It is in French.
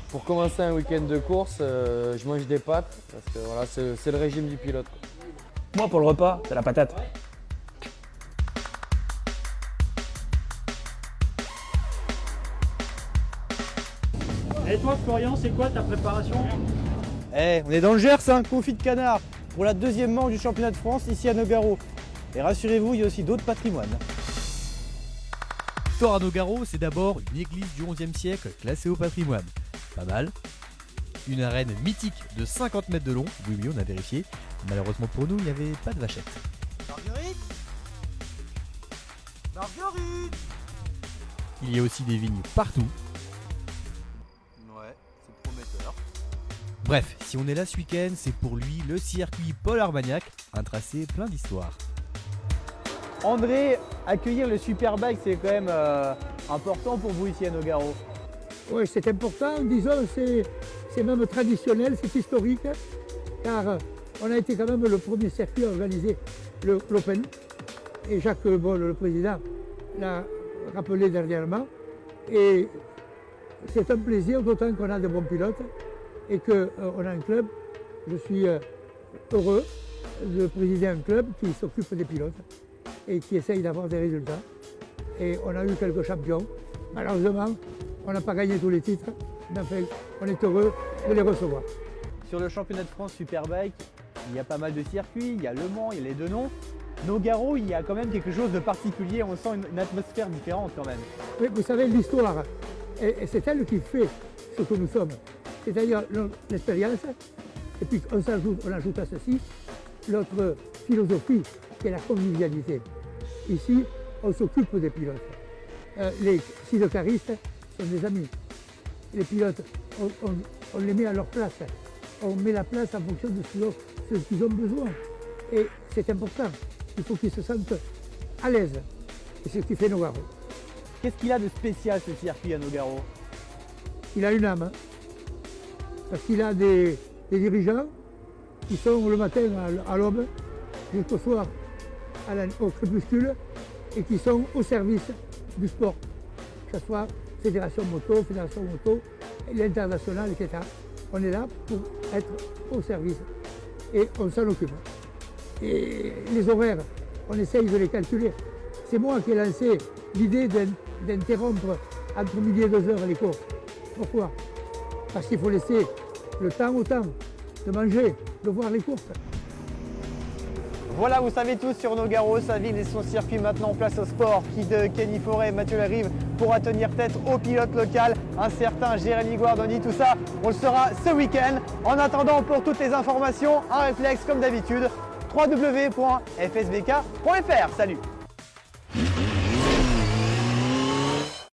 Pour commencer un week-end de course, je mange des pâtes parce que voilà, c'est le régime du pilote, quoi. Moi, pour le repas, c'est la patate. Et toi, Florian, c'est quoi ta préparation? On est dans le Gers, hein, confit de canard pour la deuxième manche du championnat de France ici à Nogaro. Et rassurez-vous, il y a aussi d'autres patrimoines. L'histoire à Nogaro, c'est d'abord une église du XIe siècle classée au patrimoine. Pas mal. Une arène mythique de 50 mètres de long. Oui, on a vérifié. Malheureusement pour nous, il n'y avait pas de vachette. Marguerite Marguerite Il y a aussi des vignes partout. Ouais, c'est prometteur. Bref, si on est là ce week-end, c'est pour lui le circuit Paul Armagnac, un tracé plein d'histoire. André, accueillir le Superbike, c'est quand même important pour vous ici à Nogaro. Oui, c'est important, disons, c'est même traditionnel, c'est historique, car on a été quand même le premier circuit à organiser l'Open. Et Jacques Boll, le président, l'a rappelé dernièrement. Et c'est un plaisir, d'autant qu'on a de bons pilotes et qu'on a un club. Je suis heureux de présider un club qui s'occupe des pilotes et qui essaye d'avoir des résultats. Et on a eu quelques champions. Malheureusement, on n'a pas gagné tous les titres, mais enfin, on est heureux de les recevoir. Sur le championnat de France Superbike, il y a pas mal de circuits, il y a Le Mans, il y a les Deux-Noms. Nogaro, il y a quand même quelque chose de particulier, on sent une atmosphère différente quand même. Oui, vous savez, l'histoire, et c'est elle qui fait ce que nous sommes. C'est-à-dire l'expérience, et puis on ajoute à ceci notre philosophie, qui est la convivialité. Ici, on s'occupe des pilotes. Les sidecaristes sont des amis. Les pilotes, on les met à leur place. On met la place en fonction de ce qu'ils ont besoin. Et c'est important. Il faut qu'ils se sentent à l'aise. Et c'est ce qui fait Nogaro. Qu'est-ce qu'il a de spécial ce circuit à Nogaro? Il a une âme. Parce qu'il a des dirigeants qui sont le matin à l'aube, jusqu'au soir au crépuscule, et qui sont au service du sport. Que ce soit Fédération Moto, l'International, etc. On est là pour être au service et on s'en occupe. Et les horaires, on essaye de les calculer. C'est moi qui ai lancé l'idée d'interrompre entre midi et 2 heures les courses. Pourquoi? Parce qu'il faut laisser le temps au temps de manger, de voir les courses. Voilà, vous savez tous sur Nogaro, sa ville et son circuit. Maintenant, place au sport. Qui de Kenny Forêt, Mathieu Larive pourra tenir tête au pilote local, un certain Jérémy Guardoni. Tout ça, on le saura ce week-end. En attendant, pour toutes les informations, un réflexe comme d'habitude, www.fsbk.fr. Salut!